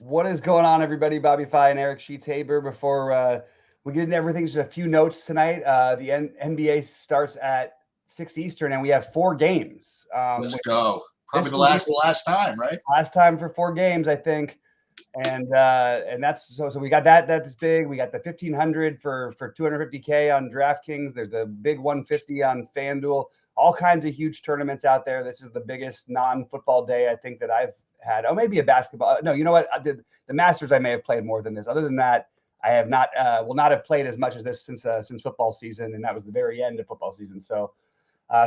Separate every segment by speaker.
Speaker 1: What is going on, everybody? Bobby Fi and Eric Sheets-Haber. Before we get into everything, just a few notes tonight. The NBA starts at 6 Eastern, and we have 4 games.
Speaker 2: Let's go. Probably the last time, right?
Speaker 1: Last time for 4 games, I think. And that's so we got that. That's big. We got the 1,500 for 250K on DraftKings. There's the big 150 on FanDuel. All kinds of huge tournaments out there. This is the biggest non-football day I think that I've had. Oh, maybe a basketball. No, you know what? I did the Masters. I may have played more than this. Other than that, I have not. Will not have played as much as this since football season, and that was the very end of football season. So,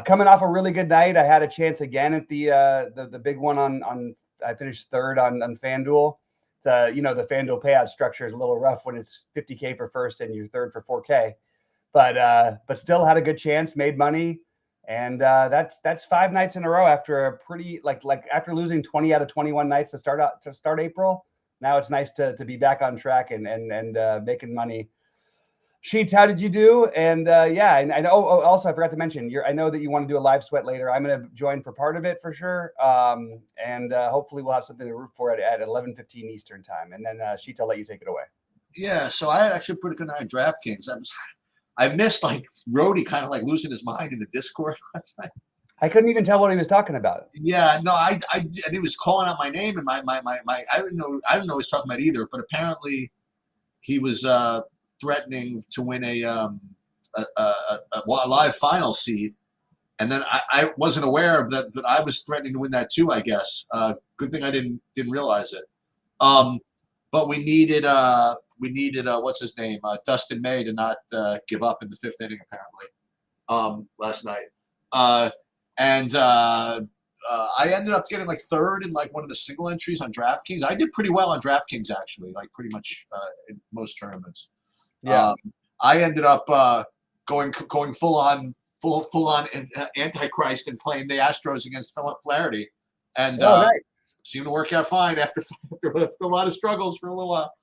Speaker 1: coming off a really good night, I had a chance again at the big one on. I finished third on FanDuel. The FanDuel payout structure is a little rough when it's 50K for first and you're third for 4K, but still had a good chance, made money. And that's 5 nights in a row after a pretty like after losing 20 out of 21 nights to start April. Now it's nice to be back on track and making money. Sheets, how did you do? And and I know. Also, I forgot to mention. I know that you want to do a live sweat later. I'm going to join for part of it for sure. And hopefully we'll have something to root for at 11:15 Eastern time. And then Sheets, I'll let you take it away.
Speaker 2: Yeah. So I had actually a pretty good night on DraftKings. I missed Rody kind of losing his mind in the Discord last night.
Speaker 1: I couldn't even tell what he was talking about.
Speaker 2: Yeah, no, and he was calling out my name and my I didn't know what he was talking about either, but apparently he was threatening to win a live final seed, and then I wasn't aware of that, but I was threatening to win that too, I guess. Good thing I didn't realize it. But we needed what's his name, Dustin May, to not give up in the 5th inning apparently last night. And I ended up getting third in one of the single entries on DraftKings. I did pretty well on DraftKings actually, pretty much in most tournaments.
Speaker 1: Yeah.
Speaker 2: I ended up going full on Antichrist and playing the Astros against Philip Flaherty, and
Speaker 1: nice.
Speaker 2: Seemed to work out fine after a lot of struggles for a little while.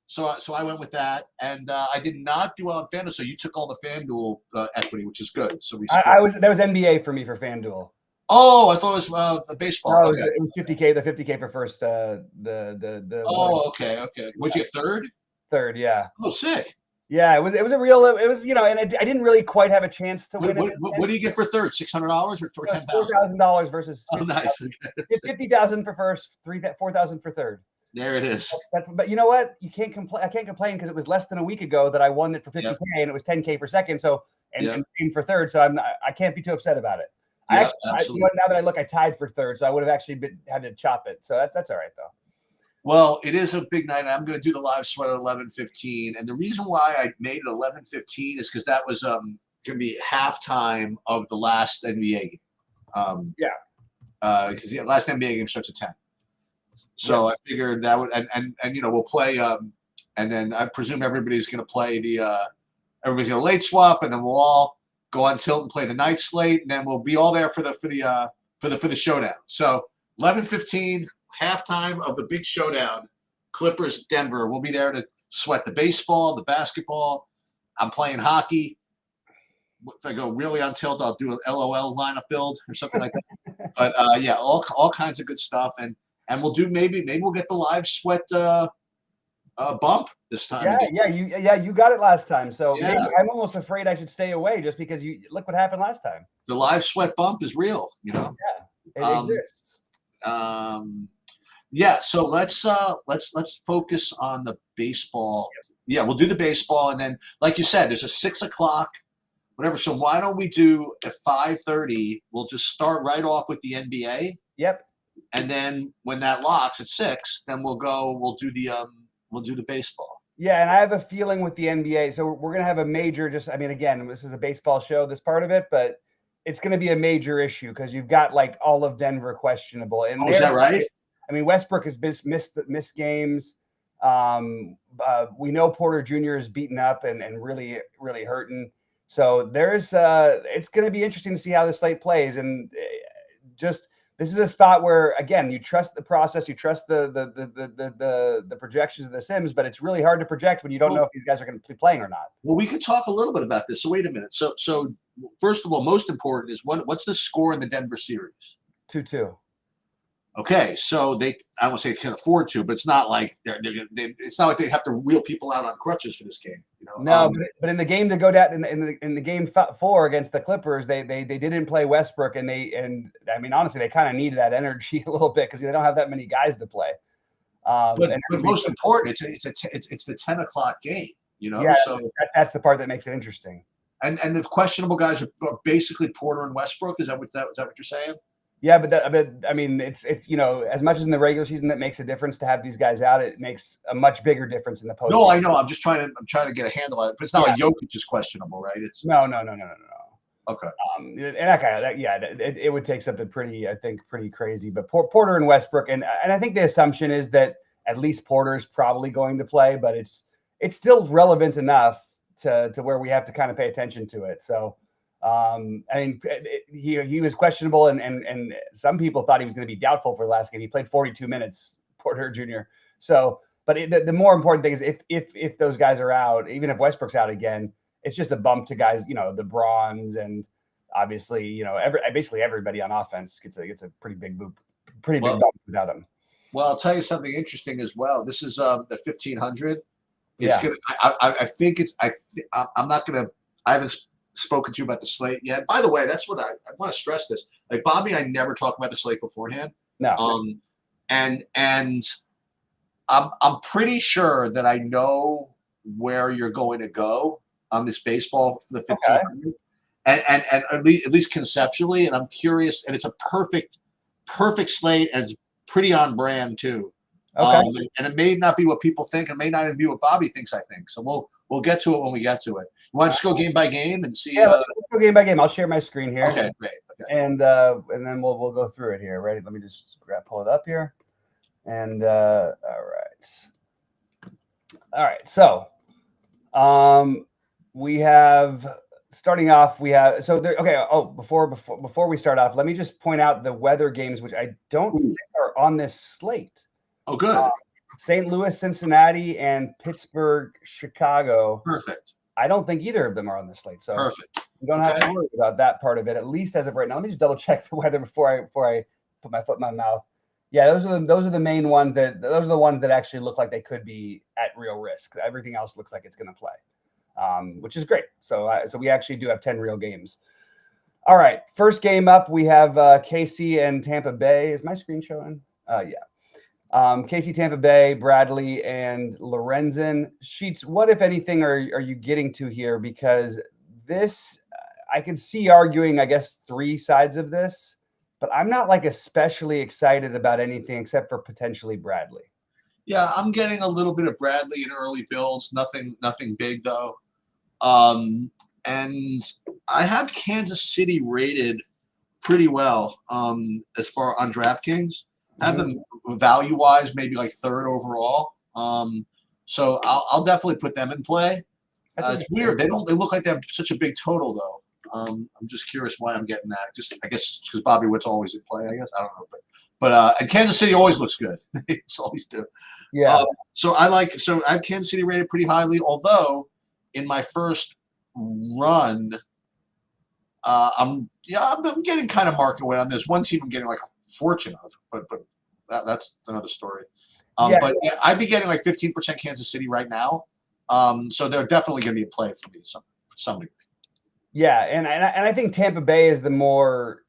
Speaker 2: So I went with that, and I did not do well on FanDuel. So you took all the FanDuel equity, which is good. So
Speaker 1: that was NBA for me for FanDuel.
Speaker 2: Oh, I thought it was baseball.
Speaker 1: No,
Speaker 2: okay.
Speaker 1: It was 50K. The 50K for first.
Speaker 2: Oh, okay. Would you get third?
Speaker 1: Third, yeah.
Speaker 2: Oh, sick.
Speaker 1: Yeah, it was a real. It was and I didn't really quite have a chance to win.
Speaker 2: What do you get for third? $600 or $10,000?
Speaker 1: $4,000 versus.
Speaker 2: Oh, nice.
Speaker 1: 50,000 for first, 4,000 for third.
Speaker 2: There it is.
Speaker 1: But you know what? You can't complain. I can't complain because it was less than a week ago that I won it for 50K and it was 10K for second. So and for third. So I can't be too upset about it.
Speaker 2: Yeah, absolutely.
Speaker 1: Now that I look, I tied for third, so I would have actually had to chop it. So that's all right though.
Speaker 2: Well, it is a big night. I'm going to do the live sweat at 11:15, and the reason why I made it 11:15 is because that was going to be halftime of the last NBA game. Because the last NBA game starts at 10. So I figured that would, and we'll play, and then I presume everybody's going to play everybody's going to late swap, and then we'll all go on tilt and play the night slate, and then we'll be all there for the showdown. So 11:15. Halftime of the big showdown, Clippers, Denver. We'll be there to sweat the baseball, the basketball. I'm playing hockey. If I go really on tilt, I'll do an LOL lineup build or something like that. But all kinds of good stuff, and we'll do maybe we'll get the live sweat bump this time.
Speaker 1: You got it last time. So maybe I'm almost afraid I should stay away just because you look what happened last time.
Speaker 2: The live sweat bump is real,
Speaker 1: Yeah, it exists.
Speaker 2: So let's focus on the baseball. Yeah, we'll do the baseball, and then, like you said, there's a 6 o'clock, whatever. So why don't we do at 5:30? We'll just start right off with the NBA.
Speaker 1: Yep.
Speaker 2: And then when that locks at 6, then we'll do the baseball.
Speaker 1: Yeah, and I have a feeling with the NBA. So we're gonna have a major. Again, this is a baseball show, this part of it, but it's going to be a major issue because you've got all of Denver questionable. And
Speaker 2: is that right?
Speaker 1: Westbrook has missed games. We know Porter Jr. is beaten up and really, really hurting. So it's going to be interesting to see how the slate plays. And this is a spot where, again, you trust the process, you trust the projections of the Sims, but it's really hard to project when you don't know if these guys are going to be playing or not.
Speaker 2: Well, we could talk a little bit about this. So wait a minute. So first of all, most important is what's the score in the Denver series?
Speaker 1: 2-2.
Speaker 2: Okay, so I won't say they can afford to, but it's not like it's not like they have to wheel people out on crutches for this game.
Speaker 1: No, but in the game to go down in the game 4 against the Clippers, they didn't play Westbrook, and I mean honestly, they kind of needed that energy a little bit because they don't have that many guys to play.
Speaker 2: But most important, it's the 10 o'clock game.
Speaker 1: Yeah,
Speaker 2: so
Speaker 1: that's the part that makes it interesting.
Speaker 2: And the questionable guys are basically Porter and Westbrook. Is that what you're saying?
Speaker 1: Yeah, but I mean, it's as much as in the regular season that makes a difference to have these guys out, it makes a much bigger difference in the postseason.
Speaker 2: No, I know. I'm trying to get a handle on it, but it's not like Jokic is questionable, right?
Speaker 1: No.
Speaker 2: Okay.
Speaker 1: And that guy, it would take something pretty crazy. But Porter and Westbrook, and I think the assumption is that at least Porter is probably going to play, but it's still relevant enough to where we have to kind of pay attention to it. So. I mean, he was questionable, and some people thought he was going to be doubtful for the last game. He played 42 minutes, Porter Jr. So, but the more important thing is if those guys are out, even if Westbrook's out again, it's just a bump to guys, the Bronze, and obviously, basically everybody on offense gets a pretty big bump without him.
Speaker 2: Well, I'll tell you something interesting as well. This is the 1500.
Speaker 1: Yeah.
Speaker 2: I think I'm not gonna. I haven't spoken to you about the slate yet. By the way, that's what I want to stress this. Like Bobby and I never talk about the slate beforehand.
Speaker 1: No.
Speaker 2: And I'm pretty sure that I know where you're going to go on this baseball for the 1500. Okay. And at least conceptually, and I'm curious, and it's a perfect slate, and it's pretty on brand too.
Speaker 1: Okay.
Speaker 2: And it may not be what people think, and it may not even be what Bobby thinks I think. So we'll get to it when we get to it. You want to just go game by game and see?
Speaker 1: Yeah, let's go game by game. I'll share my screen here.
Speaker 2: Okay, great. Okay.
Speaker 1: And then we'll go through it here. Ready? Let me just pull it up here. And all right. So, we have starting off. Okay. Oh, before we start off, let me just point out the weather games, which I don't think are on this slate.
Speaker 2: Oh, good.
Speaker 1: St. Louis, Cincinnati, and Pittsburgh, Chicago.
Speaker 2: Perfect.
Speaker 1: I don't think either of them are on the slate. So
Speaker 2: perfect.
Speaker 1: We don't have to worry about that part of it, at least as of right now. Let me just double check the weather before I put my foot in my mouth. Yeah, those are the main ones those are the ones that actually look like they could be at real risk. Everything else looks like it's going to play, which is great. So we actually do have 10 real games. All right, first game up, we have KC and Tampa Bay. Is my screen showing? Yeah. KC, Tampa Bay, Bradley, and Lorenzen. Sheets, what, if anything, are you getting to here? Because this, I can see arguing, I guess, three sides of this, but I'm not like especially excited about anything except for potentially Bradley.
Speaker 2: Yeah, I'm getting a little bit of Bradley in early builds. Nothing big though. And I have Kansas City rated pretty well as far on DraftKings. I have them value-wise, maybe like third overall. So I'll definitely put them in play. It's weird. They look like they have such a big total though. I'm just curious why I'm getting that. Just I guess because Bobby Witt's always in play. I guess I don't know, but and Kansas City always looks good. It's always do.
Speaker 1: Yeah.
Speaker 2: So I have Kansas City rated pretty highly. Although in my first run, I'm getting kind of market weight on this. One team I'm getting like a fortune of, but that's another story. But yeah, I'd be getting like 15% Kansas City right now. So they're definitely going to be a play for me to some degree.
Speaker 1: Yeah, and I think Tampa Bay is the more,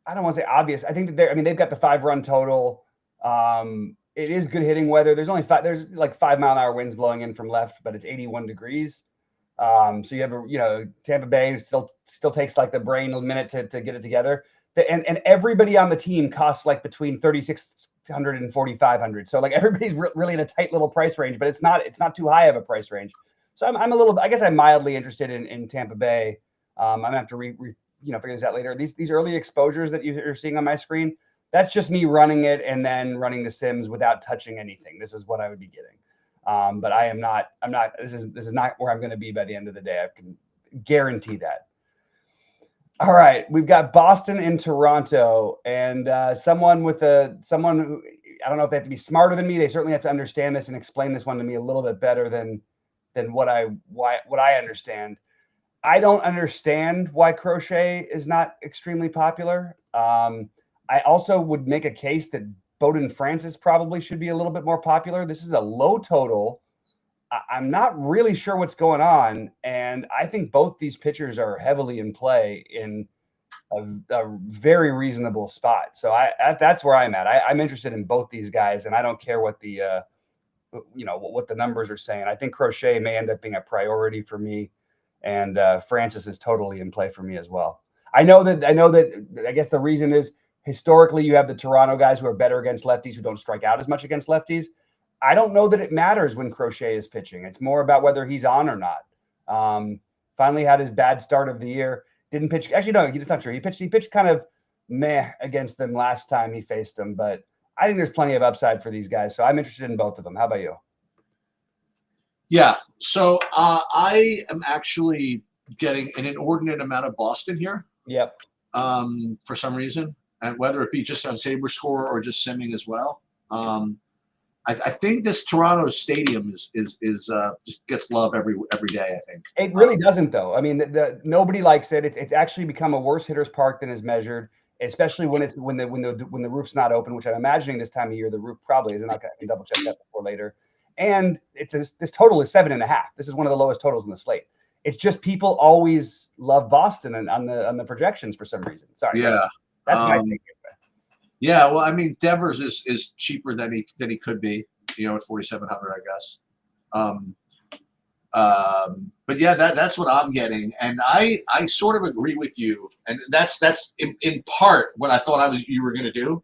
Speaker 1: I don't want to say obvious. I think that they've got the 5-run total. It is good hitting weather. There's like 5-mile-an-hour winds blowing in from left, but it's 81 degrees. So you have Tampa Bay still takes like the brain a minute to get it together. And everybody on the team costs like between $3,600 and $4,500. So like everybody's really in a tight little price range, but it's not too high of a price range. So I'm mildly interested in Tampa Bay. I'm gonna have to figure this out later. These early exposures that you're seeing on my screen, that's just me running it and then running the sims without touching anything. This is what I would be getting. But I'm not. This is not where I'm going to be by the end of the day. I can guarantee that. All right, we've got Boston and Toronto, and someone who I don't know if they have to be smarter than me. They certainly have to understand this and explain this one to me a little bit better than what I understand. I don't understand why Crochet is not extremely popular. I also would make a case that Bowden Francis probably should be a little bit more popular. This is a low total. I'm not really sure what's going on, and I think both these pitchers are heavily in play in a very reasonable spot. So that's where I'm at. I'm interested in both these guys, and I don't care what the what the numbers are saying. I think Crochet may end up being a priority for me, and Francis is totally in play for me as well. I know that. I guess the reason is historically you have the Toronto guys who are better against lefties who don't strike out as much against lefties. I don't know that it matters when Crochet is pitching. It's more about whether he's on or not. Finally had his bad start of the year. Didn't pitch. Actually, no, that's not true. He pitched kind of meh against them last time he faced them, but I think there's plenty of upside for these guys. So I'm interested in both of them. How about you?
Speaker 2: Yeah. So I am actually getting an inordinate amount of Boston here.
Speaker 1: Yep.
Speaker 2: For some reason, and whether it be just on Saber Score or just simming as well. I think this Toronto stadium is just gets love every day. I think
Speaker 1: it really doesn't, though. I mean, nobody likes it. It's actually become a worse hitter's park than is measured, especially when the roof's not open, which I'm imagining this time of year the roof probably isn't. I can double check that before later. And this total is 7.5. This is one of the lowest totals in the slate. It's just people always love Boston and on the projections for some reason. Sorry.
Speaker 2: Yeah,
Speaker 1: that's my thinking.
Speaker 2: Yeah, well, I mean, Devers is cheaper than he could be, at 4,700, I guess. But yeah, that's what I'm getting, and I sort of agree with you, and that's in part what I thought you were going to do,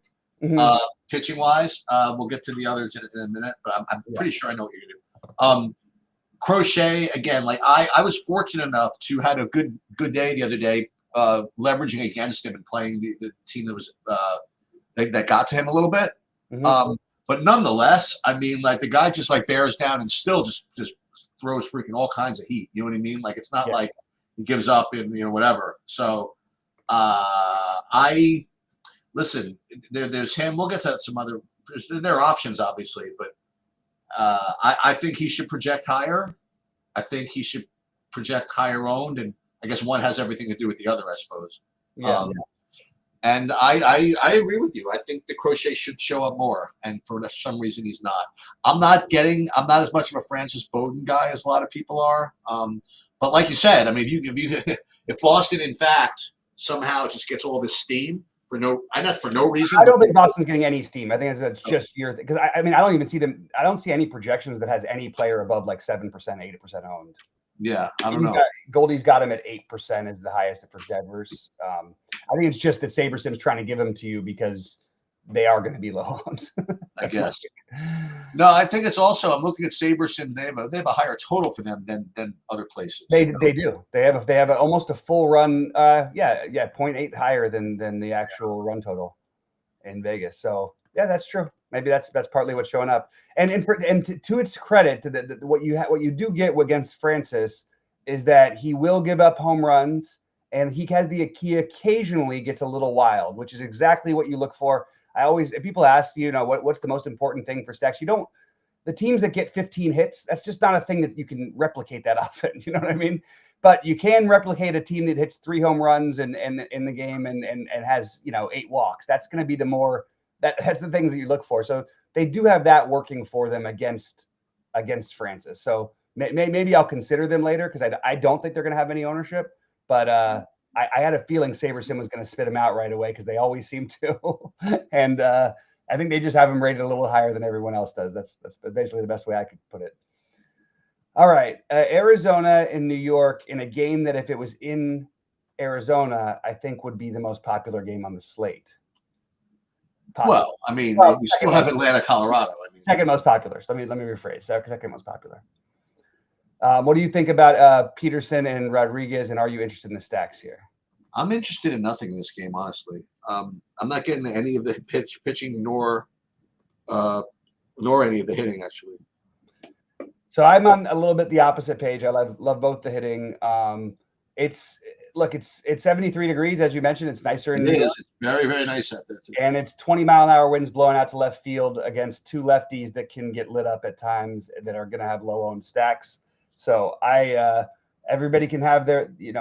Speaker 2: pitching wise. We'll get to the others in a minute, but I'm pretty sure I know what you're going to do. Crochet again, like I was fortunate enough to had a good day the other day, leveraging against him and playing the team that was. That got to him a little bit. But nonetheless, I mean, like the guy just like bears down and still just throws freaking all kinds of heat. You know what I mean? Like it's not like he gives up and whatever. So there's him. We'll get to some other. There are options obviously, but I think he should project higher. I think he should project higher owned, and I guess one has everything to do with the other, I suppose. Yeah. And I agree with you. I think the Crochet should show up more, and for some reason he's not. I'm not as much of a Francis Bowden guy as a lot of people are. But like you said, I mean, if Boston in fact somehow just gets all this steam for no reason.
Speaker 1: I don't think Boston's getting any steam. I think it's just your because I mean I don't even see them. I don't see any projections that has any player above like 7%, 8% owned.
Speaker 2: Yeah, I don't know.
Speaker 1: Goldie's got him at 8% is the highest for Devers. I think it's just that SaberSim's trying to give them to you because they are going to be low owned.
Speaker 2: I guess. No, I think it's also. I'm looking at SaberSim. They have a higher total for them than other places.
Speaker 1: They do. They have almost a full run. 0.8 higher than the actual run total in Vegas. So yeah, that's true. Maybe that's partly what's showing up. And to its credit, to what you do get against Francis is that he will give up home runs, and he occasionally gets a little wild, which is exactly what you look for. If people ask what's the most important thing for stacks, the teams that get 15 hits, that's just not a thing that you can replicate that often. You know what I mean? But you can replicate a team that hits 3 home runs in the game and has 8 walks. That's going to be that's the things that you look for. So they do have that working for them against Francis. So maybe I'll consider them later because I don't think they're going to have any ownership. But I had a feeling SaberSim was going to spit him out right away because they always seem to. And I think they just have him rated a little higher than everyone else does. That's basically the best way I could put it. All right. Arizona and New York in a game that if it was in Arizona, I think would be the most popular game on the slate.
Speaker 2: Possible. Well, I mean, we still have Atlanta, Colorado. I mean,
Speaker 1: second most popular. So let me rephrase. Second most popular. What do you think about Peterson and Rodriguez, and are you interested in the stacks here?
Speaker 2: I'm interested in nothing in this game, honestly. I'm not getting any of the pitching nor any of the hitting, actually.
Speaker 1: So I'm on a little bit the opposite page. I love both the hitting. It's 73 degrees, as you mentioned. It's nicer in New York.
Speaker 2: It's very, very nice out there, too.
Speaker 1: And it's 20-mile-an-hour winds blowing out to left field against 2 lefties that can get lit up at times that are going to have low-owned stacks. So everybody can have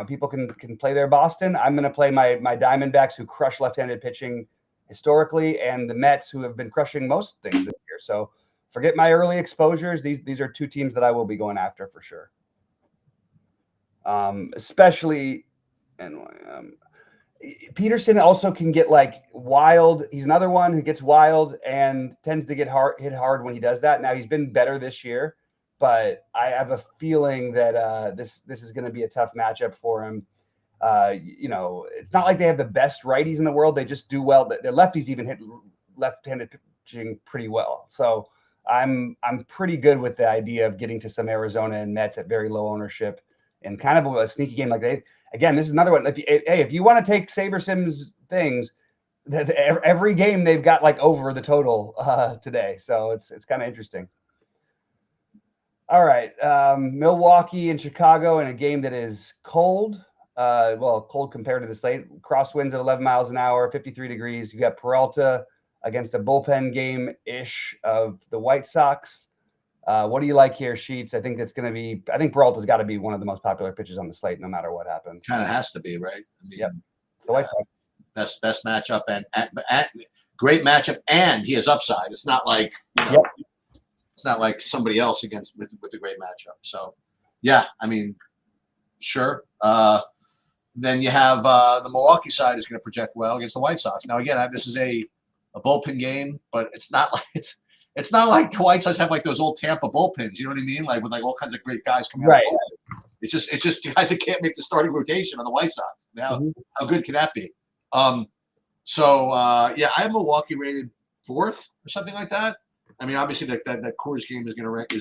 Speaker 1: people can play their Boston. I'm going to play my Diamondbacks who crush left-handed pitching historically, and the Mets, who have been crushing most things this year. So forget my early exposures. These are two teams that I will be going after for sure. Especially, and Peterson also can get like wild. He's another one who gets wild and tends to get hit hard when he does that. Now he's been better this year, but I have a feeling that this is going to be a tough matchup for him. It's not like they have the best righties in the world. They just do well. Their lefties even hit left-handed pitching pretty well. So I'm pretty good with the idea of getting to some Arizona and Mets at very low ownership and kind of a sneaky game like they. Again, this is another one. If you want to take SaberSim's things, every game they've got like over the total today. So it's kind of interesting. All right. Milwaukee and Chicago in a game that is cold. Cold compared to the slate. Crosswinds at 11 miles an hour, 53 degrees. You got Peralta against a bullpen game-ish of the White Sox. What do you like here, Sheets? I think Peralta's got to be one of the most popular pitchers on the slate, no matter what happens.
Speaker 2: Kind of has to be, right? I mean,
Speaker 1: yep. The White
Speaker 2: Sox. Best matchup and great matchup, and he has upside. It's not like it's not like somebody else with a great matchup. So, yeah, I mean, sure. Then you have the Milwaukee side is going to project well against the White Sox. Now, again, this is a bullpen game, but it's not like the White Sox have like those old Tampa bullpens. You know what I mean? Like with like all kinds of great guys coming out. Right. It's just guys that can't make the starting rotation on the White Sox. How good can that be? I have Milwaukee rated 4th or something like that. I mean, obviously that Coors game is going to rank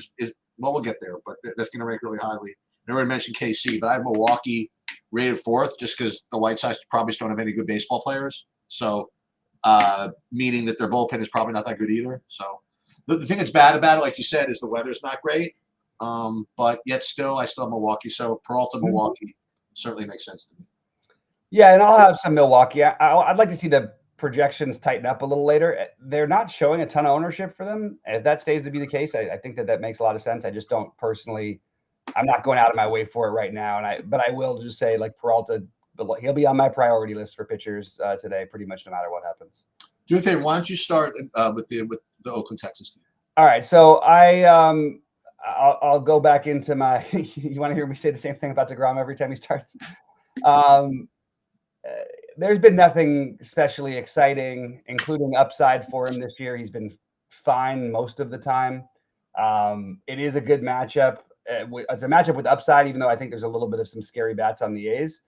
Speaker 2: we'll get there, but that's going to rank really highly. I already mentioned KC, but I have Milwaukee rated 4th just because the White Sox probably don't have any good baseball players. So, meaning that their bullpen is probably not that good either. So, the thing that's bad about it, like you said, is the weather's not great. But yet still, I still have Milwaukee. So, Peralta, Milwaukee certainly makes sense to me.
Speaker 1: Yeah, and I'll have some Milwaukee. I'd like to see the projections tighten up a little later. They're not showing a ton of ownership for them. If that stays to be the case, I think that makes a lot of sense. I just don't personally. I'm not going out of my way for it right now, but I will just say like Peralta, he'll be on my priority list for pitchers today, pretty much no matter what happens.
Speaker 2: Do me a favor. Why don't you start with the Oakland, Texas team?
Speaker 1: All right, so I'll go back into my. You want to hear me say the same thing about DeGrom every time he starts? There's been nothing especially exciting, including upside for him this year. He's been fine most of the time. It is a good matchup. It's a matchup with upside, even though I think there's a little bit of some scary bats on the A's.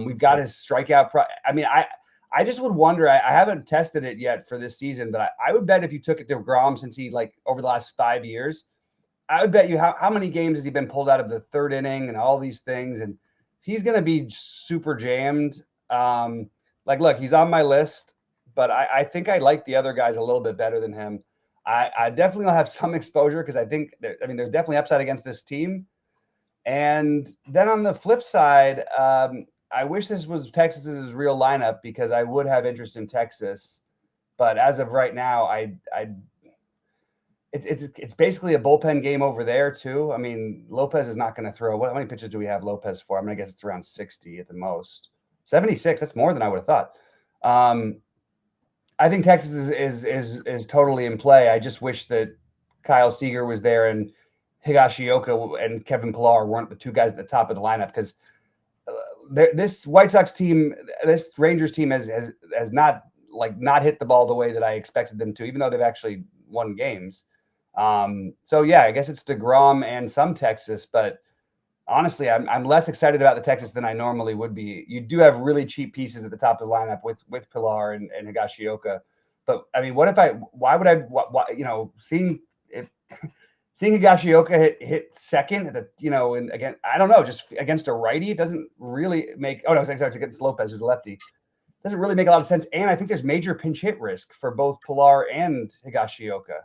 Speaker 1: We've got his strikeout. I just would wonder. I haven't tested it yet for this season, but I would bet if you took it to DeGrom since he over the last 5 years, I would bet you how many games has he been pulled out of the 3rd inning and all these things, and he's going to be super jammed. Look, he's on my list, but I think I like the other guys a little bit better than him. I definitely will have some exposure because I think there's definitely upside against this team. And then on the flip side, I wish this was Texas's real lineup because I would have interest in Texas. But as of right now, it's basically a bullpen game over there too. I mean, Lopez is not going to throw. How many pitches do we have Lopez for? I'm going to guess it's around 60 at the most. 76. That's more than I would have thought. I think Texas is totally in play. I just wish that Kyle Seager was there and Higashioka and Kevin Pillar weren't the two guys at the top of the lineup because this White Sox team, this Rangers team has not hit the ball the way that I expected them to, even though they've actually won games. So yeah, I guess it's DeGrom and some Texas, but honestly, I'm less excited about the Texas than I normally would be. You do have really cheap pieces at the top of the lineup with Pillar and Higashioka. But I mean, why would I, seeing Higashioka hit second at the, and again, I don't know, just against a righty, it doesn't really make, it's against Lopez, who's a lefty. Doesn't really make a lot of sense. And I think there's major pinch hit risk for both Pillar and Higashioka.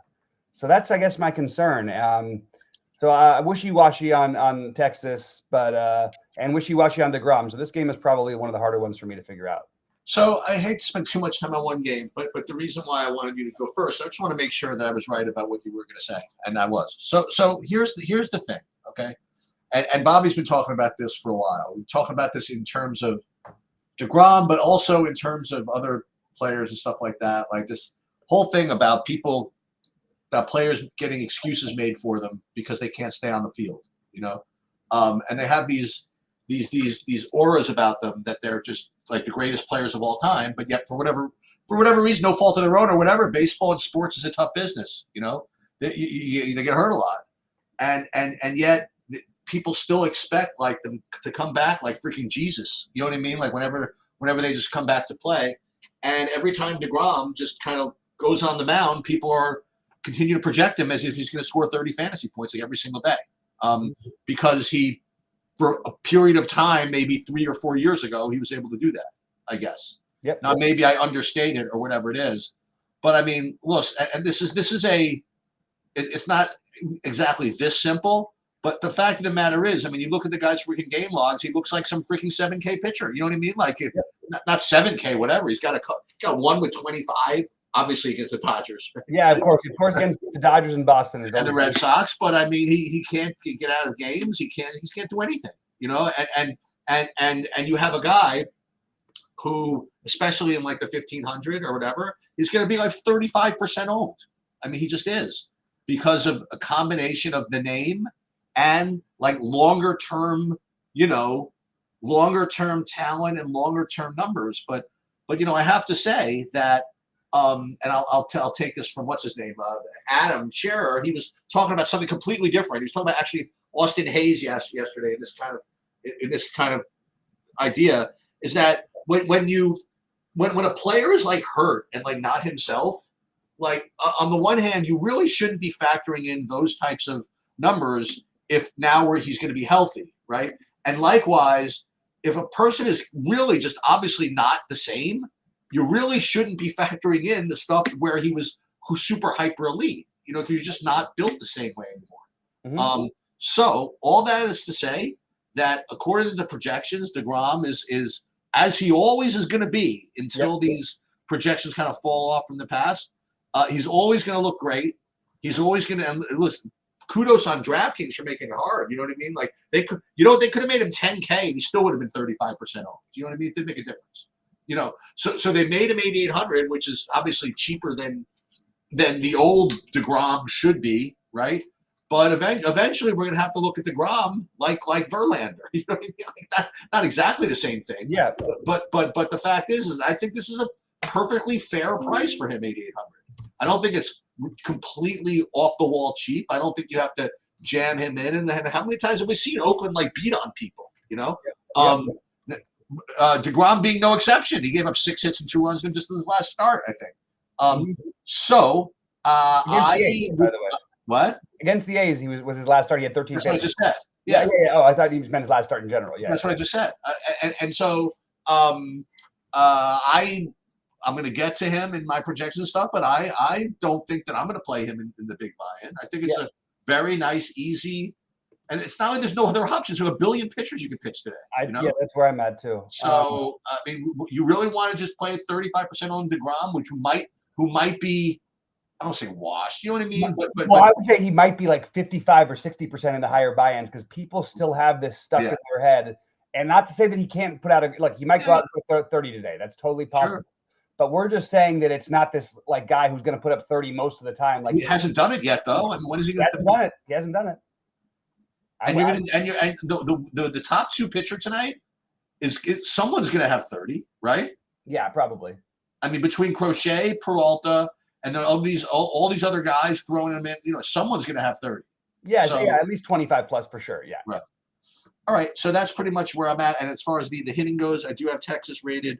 Speaker 1: So that's, I guess, my concern. So wishy-washy on Texas, and wishy-washy on DeGrom. So this game is probably one of the harder ones for me to figure out.
Speaker 2: So I hate to spend too much time on one game, but the reason why I wanted you to go first, I just want to make sure that I was right about what you were going to say, and I was. So here's the thing, okay? And Bobby's been talking about this for a while. We're talking about this in terms of DeGrom, but also in terms of other players and stuff like that. Like this whole thing about players getting excuses made for them because they can't stay on the field, and they have these auras about them that they're just like the greatest players of all time, but yet for whatever reason, no fault of their own or whatever, baseball and sports is a tough business. They get hurt a lot, and yet people still expect like them to come back like freaking Jesus. You know what I mean? Like whenever they just come back to play, and every time DeGrom just kind of goes on the mound, people continue to project him as if he's going to score 30 fantasy points like every single day, because he, for a period of time, maybe 3 or 4 years ago, he was able to do that, I guess.
Speaker 1: Yep.
Speaker 2: Now, maybe I understate it or whatever it is, but I mean, look, and it's not exactly this simple, but the fact of the matter is, I mean, you look at the guy's freaking game logs, he looks like some freaking 7K pitcher. You know what I mean? Like, not 7K, whatever. He's got one with 25, obviously against the Dodgers.
Speaker 1: Yeah, of course against the Dodgers in Boston
Speaker 2: and the Red Sox. But I mean, he can't get out of games. He can't do anything. And you have a guy who, especially in like the 1500 or whatever, is going to be like 35% owned. I mean, he just is, because of a combination of the name and like longer term talent and longer term numbers. But I have to say that, and I'll take this from what's his name, Adam Scherer. He was talking about something completely different. He was talking about actually Austin Hayes yesterday in this kind of idea, is that when a player is like hurt and like not himself, like on the one hand, you really shouldn't be factoring in those types of numbers if now where he's going to be healthy, right? And likewise, if a person is really just obviously not the same, you really shouldn't be factoring in the stuff where who's super hyper elite, because you're just not built the same way anymore.
Speaker 1: Mm-hmm.
Speaker 2: So all that is to say that according to the projections, DeGrom is as he always is going to be until these projections kind of fall off from the past. He's always going to look great. He's always going to listen. Kudos on DraftKings for making it hard. You know what I mean? Like they could have made him 10K and he still would have been 35% off. Do you know what I mean? It did make a difference. So they made him 8,800, which is obviously cheaper than the old DeGrom should be, right? But eventually we're going to have to look at DeGrom like Verlander. You know what I mean? Like not exactly the same thing.
Speaker 1: Yeah.
Speaker 2: But the fact is I think this is a perfectly fair price for him, 8,800. I don't think it's completely off the wall cheap. I don't think you have to jam him in. And then how many times have we seen Oakland like beat on people? DeGrom being no exception. He gave up 6 hits and 2 runs in just his last start, I think.
Speaker 1: By the way.
Speaker 2: What?
Speaker 1: Against the A's, he was his last start. He had 13.
Speaker 2: That's what I just said.
Speaker 1: Yeah. Oh, I thought he meant his last start in general. Yeah.
Speaker 2: That's what I just said. I'm going to get to him in my projection and stuff, but I don't think that I'm going to play him in the big buy-in. I think it's a very nice, easy, and it's not like there's no other options. There's a billion pitchers you can pitch today.
Speaker 1: Yeah, that's where I'm at too.
Speaker 2: So I mean, you really want to just play 35% on DeGrom, who might be, I don't say washed. You know what I mean? But
Speaker 1: I would say he might be like 55 or 60% in the higher buy-ins because people still have this stuck in their head. And not to say that he can't put out he might go out for 30 today. That's totally possible. Sure. But we're just saying that it's not this like guy who's going to put up 30 most of the time. Like
Speaker 2: he hasn't done it yet, though. I mean, when is he going to
Speaker 1: done it? He hasn't done it.
Speaker 2: And the top 2 pitcher tonight is someone's going to have 30, right?
Speaker 1: Yeah, probably.
Speaker 2: I mean, between Crochet, Peralta, and then all these other guys throwing them in, someone's going to have 30.
Speaker 1: Yeah, so at least 25 plus for sure. Yeah.
Speaker 2: Right. All right. So that's pretty much where I'm at. And as far as the hitting goes, I do have Texas rated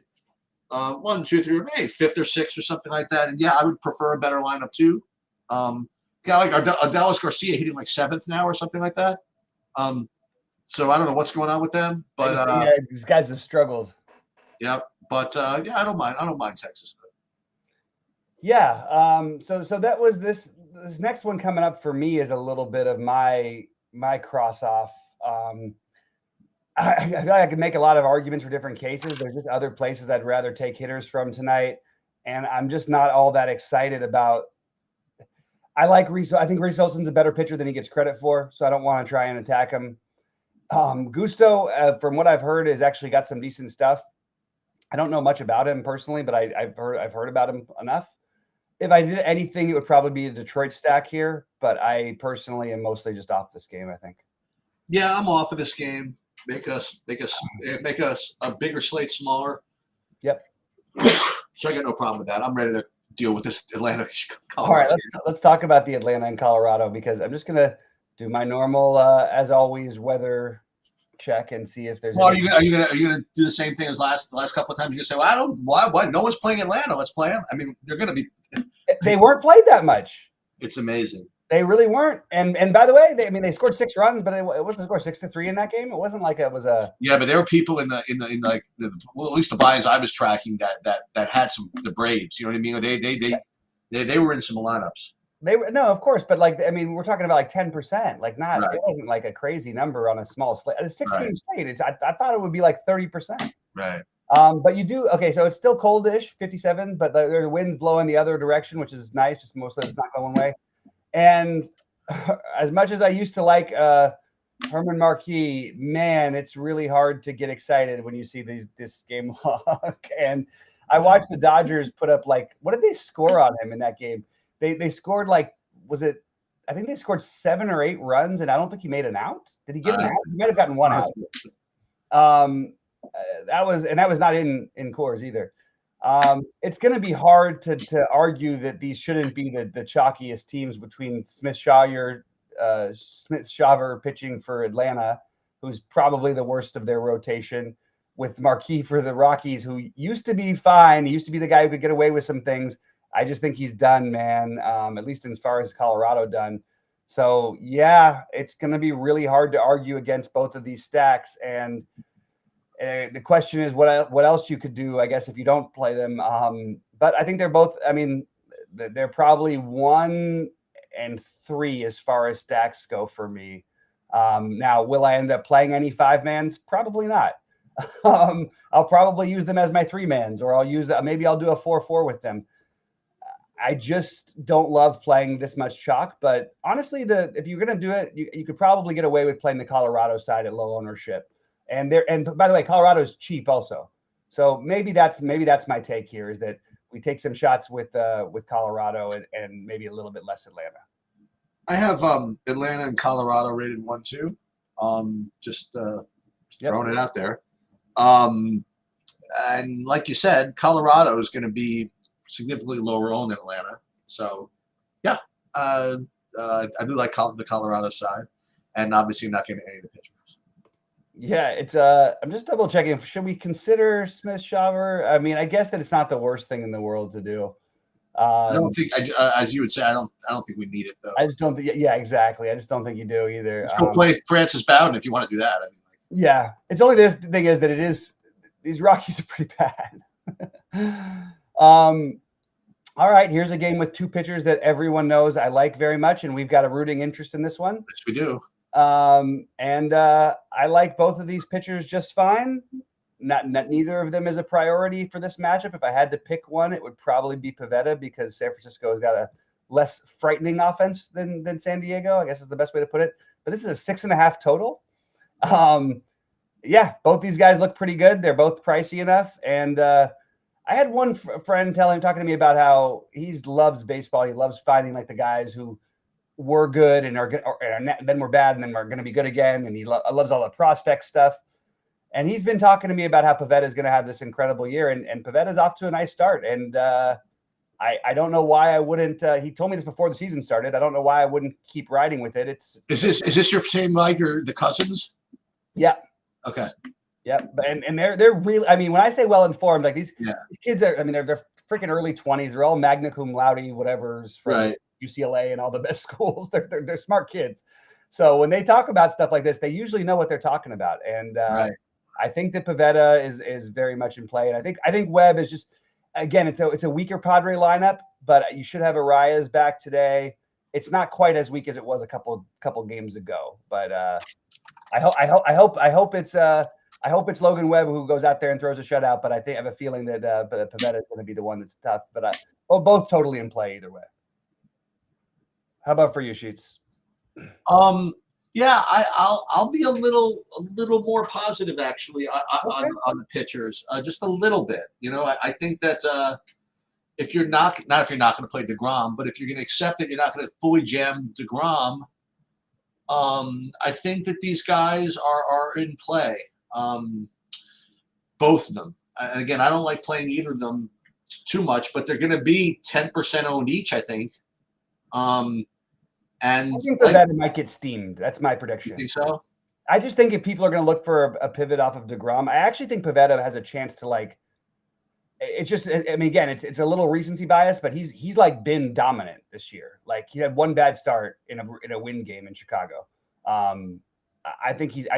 Speaker 2: 1, 2, 3, maybe 5th or 6th or something like that. And yeah, I would prefer a better lineup too. Guy like Adelis Garcia hitting like 7th now or something like that. So I don't know what's going on with them, but
Speaker 1: these guys have struggled.
Speaker 2: Yeah, but I don't mind Texas.
Speaker 1: Yeah. So that was this next one coming up for me is a little bit of my cross off. I feel like I could make a lot of arguments for different cases. There's just other places I'd rather take hitters from tonight, and I'm just not all that excited about. I think Reese Olson's a better pitcher than he gets credit for, so I don't want to try and attack him. Gusto, from what I've heard, has actually got some decent stuff. I don't know much about him personally, but I've heard about him enough. If I did anything, it would probably be a Detroit stack here, but I personally am mostly just off this game, I think.
Speaker 2: Yeah, I'm off of this game. Make us a bigger slate smaller.
Speaker 1: Yep.
Speaker 2: So I got no problem with that. I'm ready to deal with this Atlanta.
Speaker 1: All right, let's talk about the Atlanta and Colorado, because I'm just gonna do my normal, as always, weather check and see if there's.
Speaker 2: Well, are you gonna do the same thing as the last couple of times? You say, well, I don't why no one's playing Atlanta. Let's play them. I mean, they're gonna be.
Speaker 1: They weren't played that much.
Speaker 2: It's amazing.
Speaker 1: They really weren't. And by the way, they scored 6 runs, but it wasn't a score 6-3 in that game. It wasn't like it was a.
Speaker 2: Yeah, but there were people in like well, at least the buy-ins I was tracking that had the Braves. You know what I mean? They were in some lineups.
Speaker 1: They were, no, of course, but like, I mean, we're talking about like 10%, like not.
Speaker 2: Right.
Speaker 1: It wasn't like a crazy number on a small slate. A 6-game
Speaker 2: Right.
Speaker 1: slate. I thought it would be like 30%.
Speaker 2: Right.
Speaker 1: But you do okay. So it's still coldish, 57, but there's the wind's blowing the other direction, which is nice. Just mostly it's not going away. And as much as I used to like Herman Marquis, man, it's really hard to get excited when you see this game log. And I watched the Dodgers put up like, what did they score on him in that game? They scored like, was it? I think they scored 7 or 8 runs, and I don't think he made an out. Did he get an out? He might have gotten 1 out. That was not in Coors either. It's going to be hard to argue that these shouldn't be the chalkiest teams between Smith-Shawver pitching for Atlanta, who's probably the worst of their rotation, with Marquis for the Rockies, who used to be fine. He used to be the guy who could get away with some things. I just think he's done, man, at least as far as Colorado done. So, yeah, it's going to be really hard to argue against both of these stacks. And the question is what else you could do, I guess, if you don't play them. But I think they're both, I mean, they're probably 1 and 3 as far as stacks go for me. Now, will I end up playing any 5-mans? Probably not. I'll probably use them as my 3-mans, or maybe I'll do a 4-4 with them. I just don't love playing this much chalk, but honestly, if you're going to do it, you could probably get away with playing the Colorado side at low ownership. And by the way, Colorado is cheap also. So maybe that's my take here, is that we take some shots with Colorado and maybe a little bit less Atlanta.
Speaker 2: I have Atlanta and Colorado rated 1-2. Just throwing it out there. And like you said, Colorado is going to be significantly lower owned than Atlanta. So, yeah, I do like the Colorado side, and obviously not getting any of the pitchers.
Speaker 1: Yeah, it's I'm just double checking. Should we consider Smith-Shawver? I mean, I guess that it's not the worst thing in the world to do.
Speaker 2: I don't think, as you would say, I don't think we need it though.
Speaker 1: I just don't think. Yeah, exactly. I just don't think you do either.
Speaker 2: Let's go play Francis Bowden if you want to do that. I mean,
Speaker 1: yeah, it's only the thing is that these Rockies are pretty bad. All right, here's a game with 2 pitchers that everyone knows I like very much, and we've got a rooting interest in this one.
Speaker 2: Yes, we do.
Speaker 1: And I like both of these pitchers just fine. Neither of them is a priority for this matchup. If I had to pick one, it would probably be Pivetta, because San Francisco has got a less frightening offense than San Diego, I guess is the best way to put it. But this is a 6.5 total. Yeah, both these guys look pretty good. They're both pricey enough. And I had one friend talking to me about how he loves baseball. He loves finding like the guys who were good and are good, and then we're bad, and then we're going to be good again. And he loves all the prospect stuff. And he's been talking to me about how Pivetta is going to have this incredible year, and Pivetta's off to a nice start. And I don't know why I wouldn't. He told me this before the season started. I don't know why I wouldn't keep riding with it.
Speaker 2: Is this your same like the Cousins?
Speaker 1: Yeah.
Speaker 2: Okay.
Speaker 1: Yeah, and they're really. I mean, when I say well informed, like these kids are. I mean, they're freaking early 20s. They're all magna cum laude, whatever's from UCLA and all the best schools. They're smart kids. So when they talk about stuff like this, they usually know what they're talking about. And I think that Pivetta is very much in play. And I think Webb is just, again, it's a weaker Padre lineup, but you should have Arias back today. It's not quite as weak as it was a couple games ago. But I hope it's Logan Webb who goes out there and throws a shutout. But I have a feeling that Pivetta is going to be the one that's tough. But both totally in play either way. How about for you, Sheets?
Speaker 2: Yeah, I'll be a little more positive actually
Speaker 1: Okay.
Speaker 2: on the pitchers, just a little bit. I think that if you're not if you're not going to play DeGrom, but if you're going to accept that you're not going to fully jam DeGrom, I think that these guys are in play, both of them. And again, I don't like playing either of them too much, but they're going to be 10% owned each, I think. And
Speaker 1: I think Pavetta might get steamed. That's my prediction.
Speaker 2: You think so?
Speaker 1: I just think if people are going to look for a pivot off of DeGrom, I actually think Pavetta has a chance to like. It's just, I mean, again, it's a little recency bias, but he's like been dominant this year. Like he had one bad start in a win game in Chicago. I think he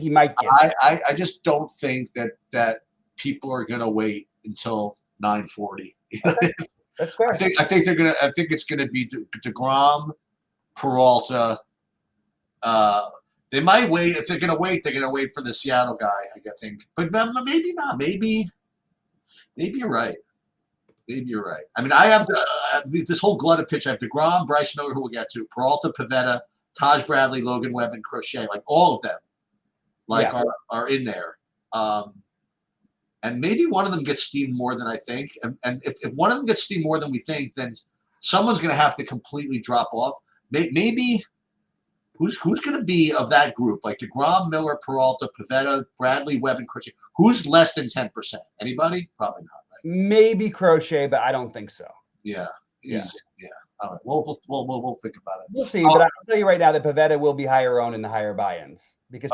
Speaker 1: might get.
Speaker 2: I just don't think that people are going to wait until 9:40.
Speaker 1: Okay. That's fair.
Speaker 2: I think they're gonna. I think it's gonna be DeGrom, Peralta. They might wait. If they're gonna wait, they're gonna wait for the Seattle guy. I think, but maybe not. Maybe you're right. Maybe you're right. I mean, I have this whole glut of pitch. I have DeGrom, Bryce Miller, who we'll get to, Peralta, Pivetta, Taj Bradley, Logan Webb, and Crochet. Like all of them, are in there. And maybe one of them gets steamed more than I think. And if one of them gets steamed more than we think, then someone's going to have to completely drop off. Maybe who's going to be of that group? Like DeGrom, Miller, Peralta, Pivetta, Bradley, Webb, and Crochet. Who's less than 10%? Anybody? Probably not. Right?
Speaker 1: Maybe Crochet, but I don't think so.
Speaker 2: Yeah. All right. We'll think about it.
Speaker 1: We'll see. But I'll tell you right now that Pivetta will be higher owned in the higher buy-ins. Because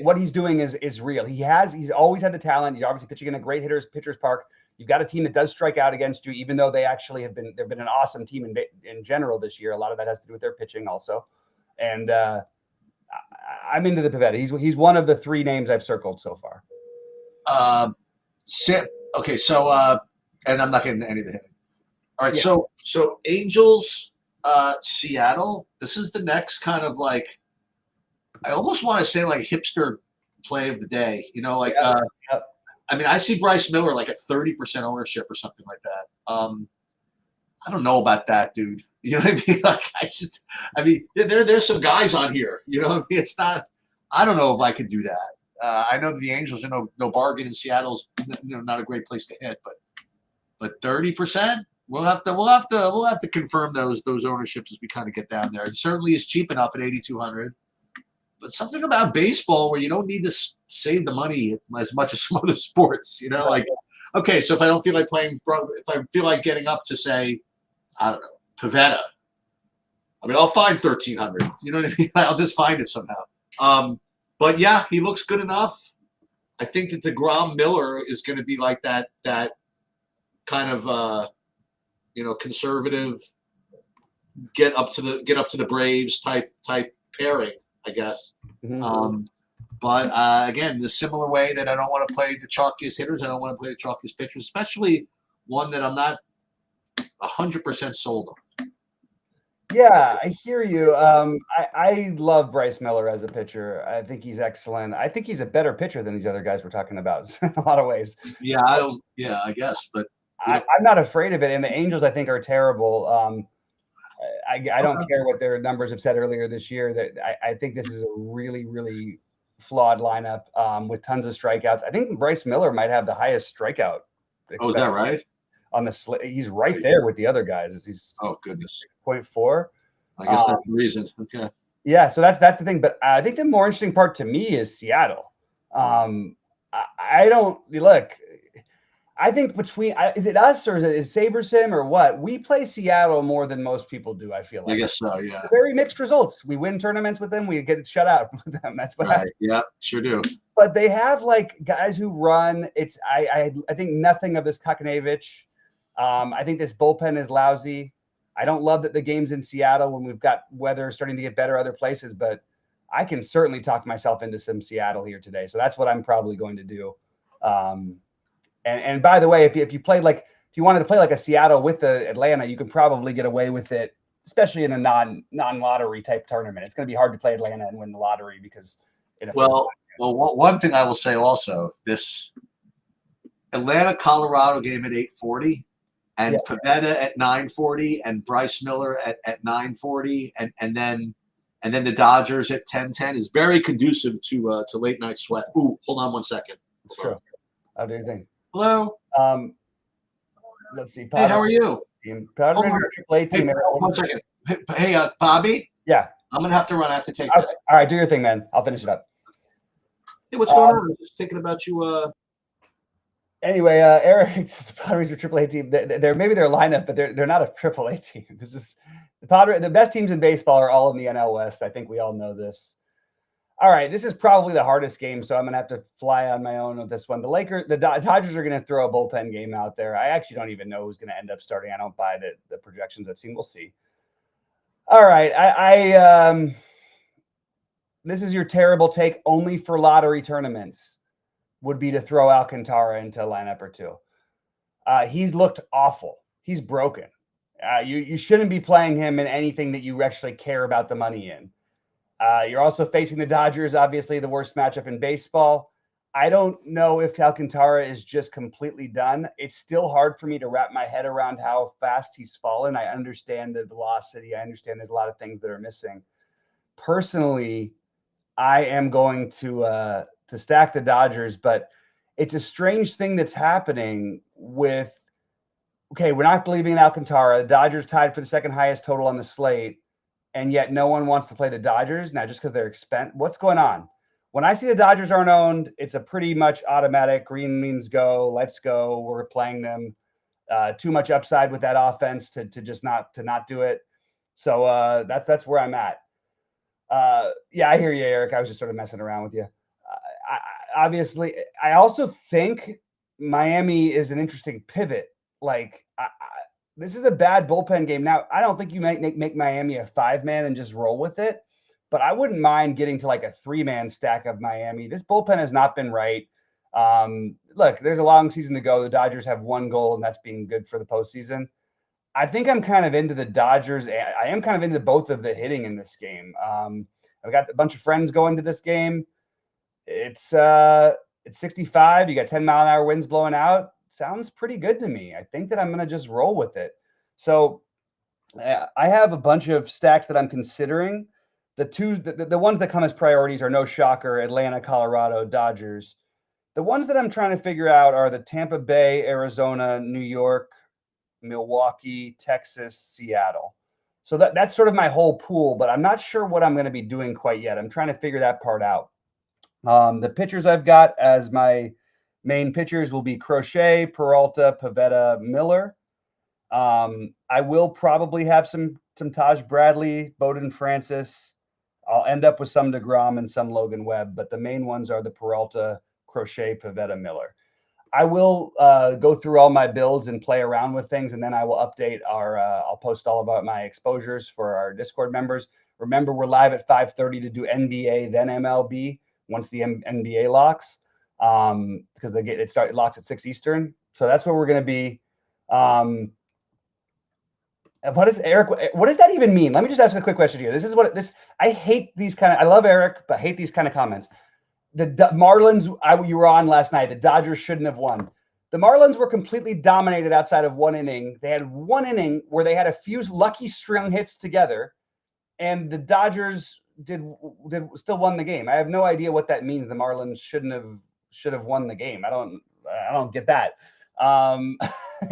Speaker 1: what he's doing is real. He's always had the talent. He's obviously pitching in a great pitcher's park. You've got a team that does strike out against you, even though they've been an awesome team in general this year. A lot of that has to do with their pitching also. And I'm into the Pivetta. He's one of the three names I've circled so far.
Speaker 2: Okay, so and I'm not getting into any of the hitting. All right, yeah. So Angels, Seattle. This is the next kind of like. I almost want to say like hipster play of the day, I mean, I see Bryce Miller like at 30% ownership or something like that. I don't know about that, dude. You know what I mean? Like there's some guys on here, you know what I mean? It's not, I don't know if I could do that. I know the Angels are no bargain in Seattle's, not a great place to hit, but 30%, we'll have to confirm those ownerships as we kind of get down there. It certainly is cheap enough at 8,200. But something about baseball where you don't need to save the money as much as some other sports, like, okay, so if I don't feel like playing, if I feel like getting up to say, I don't know, Pivetta, I mean, I'll find 1,300, you know what I mean? I'll just find it somehow. But yeah, he looks good enough. I think that DeGrom Miller is going to be like that kind of, conservative, get up to the Braves type pairing. I guess. Mm-hmm. But again, the similar way that I don't want to play the chalkiest hitters, I don't want to play the chalkiest pitchers, especially one that I'm not 100% sold on.
Speaker 1: Yeah, I hear you. I love Bryce Miller as a pitcher. I think he's excellent. I think he's a better pitcher than these other guys we're talking about in a lot of ways.
Speaker 2: Yeah, I guess, but
Speaker 1: I'm not afraid of it. And the Angels, I think, are terrible. I don't care what their numbers have said earlier this year. That I think this is a really, really flawed lineup with tons of strikeouts. I think Bryce Miller might have the highest strikeout.
Speaker 2: Oh, is that right?
Speaker 1: On the he's right there with the other guys. He's
Speaker 2: goodness
Speaker 1: 0.4.
Speaker 2: I guess that's the reason. Okay.
Speaker 1: Yeah, so that's the thing. But I think the more interesting part to me is Seattle. I don't look. I think is it us or is SaberSim or what? We play Seattle more than most people do, I feel like.
Speaker 2: I guess so, yeah.
Speaker 1: Very mixed results. We win tournaments with them. We get shut out with them. That's what happens.
Speaker 2: Yeah, sure do.
Speaker 1: But they have like guys who run. I think nothing of this Kakanevich. I think this bullpen is lousy. I don't love that the game's in Seattle when we've got weather starting to get better other places, but I can certainly talk myself into some Seattle here today. So that's what I'm probably going to do. And by the way, if you wanted to play like a Seattle with the Atlanta, you could probably get away with it, especially in a non-lottery type tournament. It's going to be hard to play Atlanta and win the lottery because.
Speaker 2: Well, one thing I will say also, this Atlanta-Colorado game at 8:40, and Pivetta at 9:40, and Bryce Miller at 9:40, and And then the Dodgers at 10-10 is very conducive to late night sweat. Ooh, hold on one second.
Speaker 1: It's true. How do you think?
Speaker 2: Hello.
Speaker 1: Let's see.
Speaker 2: Hey, how are you?
Speaker 1: Padres are a AAA team.
Speaker 2: Hey, 1 second. Hey, Bobby.
Speaker 1: Yeah.
Speaker 2: I'm gonna have to run. I have to take this.
Speaker 1: All right, do your thing, man. I'll finish it up.
Speaker 2: Hey, what's going on? I'm just thinking about you.
Speaker 1: Anyway, Eric's Padres are AAA team. They're maybe their lineup, but they're not a AAA team. This is the Padres. The best teams in baseball are all in the NL West. I think we all know this. All right, this is probably the hardest game, so I'm gonna have to fly on my own with this one. The Dodgers are gonna throw a bullpen game out there. I actually don't even know who's gonna end up starting. I don't buy the projections I've seen. We'll see. All right, this is your terrible take only for lottery tournaments. Would be to throw Alcantara into a lineup or two. He's looked awful. He's broken. You shouldn't be playing him in anything that you actually care about the money in. You're also facing the Dodgers, obviously the worst matchup in baseball. I don't know if Alcantara is just completely done. It's still hard for me to wrap my head around how fast he's fallen. I understand the velocity. I understand there's a lot of things that are missing. Personally, I am going to stack the Dodgers, but it's a strange thing that's happening with, okay, we're not believing in Alcantara. The Dodgers tied for the second highest total on the slate, and yet no one wants to play the Dodgers now just because they're expensive. What's going on? When I see the Dodgers aren't owned, it's a pretty much automatic green means go, let's go. We're playing them. Too much upside with that offense to just not do it. So that's where I'm at. Yeah, I hear you, Eric. I was just sort of messing around with you. Obviously, I also think Miami is an interesting pivot. Like, this is a bad bullpen game. Now, I don't think you might make Miami a 5-man and just roll with it, but I wouldn't mind getting to like a 3-man stack of Miami. This bullpen has not been right. Look, there's a long season to go. The Dodgers have 1 goal, and that's being good for the postseason. I think I'm kind of into the Dodgers. I am kind of into both of the hitting in this game. I've got a bunch of friends going to this game. It's 65. You got 10-mile-an-hour winds blowing out. Sounds pretty good to me. I think that I'm going to just roll with it. So I have a bunch of stacks that I'm considering. The ones that come as priorities are no shocker, Atlanta, Colorado, Dodgers. The ones that I'm trying to figure out are the Tampa Bay, Arizona, New York, Milwaukee, Texas, Seattle. So that's sort of my whole pool, but I'm not sure what I'm going to be doing quite yet. I'm trying to figure that part out. The pitchers I've got as my main pitchers will be Crochet, Peralta, Pivetta, Miller. I will probably have some Taj Bradley, Bowden Francis. I'll end up with some DeGrom and some Logan Webb, but the main ones are the Peralta, Crochet, Pivetta, Miller. I will go through all my builds and play around with things, and then I will update I'll post all about my exposures for our Discord members. Remember, we're live at 5:30 to do NBA, then MLB once the NBA locks, because it locks at 6 Eastern. So that's where we're going to be. What does that even mean? Let me just ask a quick question here. I hate these I love Eric, but I hate these kind of comments. The Marlins, you were on last night. The Dodgers shouldn't have won. The Marlins were completely dominated outside of 1 inning. They had 1 inning where they had a few lucky string hits together, and the Dodgers still won the game. I have no idea what that means. The Marlins should have won the game. I don't get that.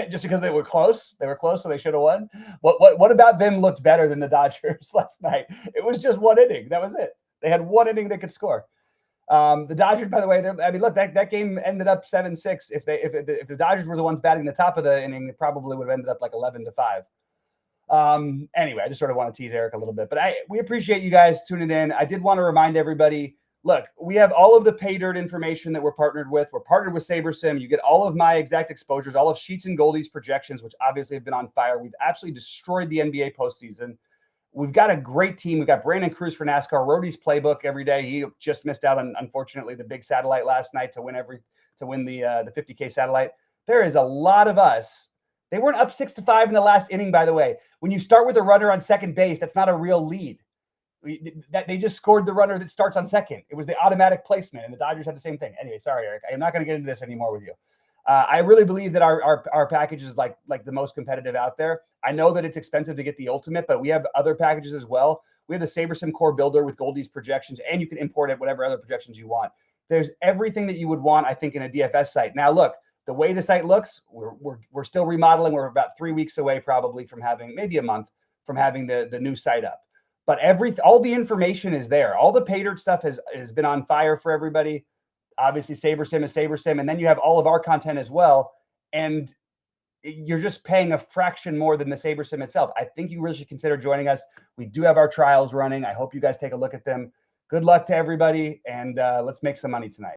Speaker 1: Just because they were close, so they should have won. What about them looked better than the Dodgers last night? It was just 1 inning. That was it. They had 1 inning they could score. The Dodgers, by the way, look, that game ended up 7-6. If the Dodgers were the ones batting the top of the inning, it probably would have ended up like 11-5. Anyway, I just sort of want to tease Eric a little bit, but we appreciate you guys tuning in. I did want to remind everybody, look, we have all of the pay dirt information that we're partnered with. We're partnered with SaberSim. You get all of my exact exposures, all of Sheets and Goldie's projections, which obviously have been on fire. We've absolutely destroyed the NBA postseason. We've got a great team. We've got Brandon Cruz for NASCAR, Rody's playbook every day. He just missed out on, unfortunately, the big satellite last night to win the 50K satellite. There is a lot of us. They weren't up 6-5 in the last inning, by the way. When you start with a runner on second base, that's not a real lead. They just scored the runner that starts on second. It was the automatic placement, and the Dodgers had the same thing. Anyway, sorry, Eric. I am not going to get into this anymore with you. I really believe that our package is like the most competitive out there. I know that it's expensive to get the ultimate, but we have other packages as well. We have the SaberSim core builder with Goldie's projections, and you can import it, whatever other projections you want. There's everything that you would want, I think, in a DFS site. Now, look, the way the site looks, we're still remodeling. We're about 3 weeks away probably from having, maybe a month, from having the new site up. But all the information is there. All the pay dirt stuff has been on fire for everybody. Obviously, SaberSim is SaberSim. And then you have all of our content as well. And you're just paying a fraction more than the SaberSim itself. I think you really should consider joining us. We do have our trials running. I hope you guys take a look at them. Good luck to everybody. And let's make some money tonight.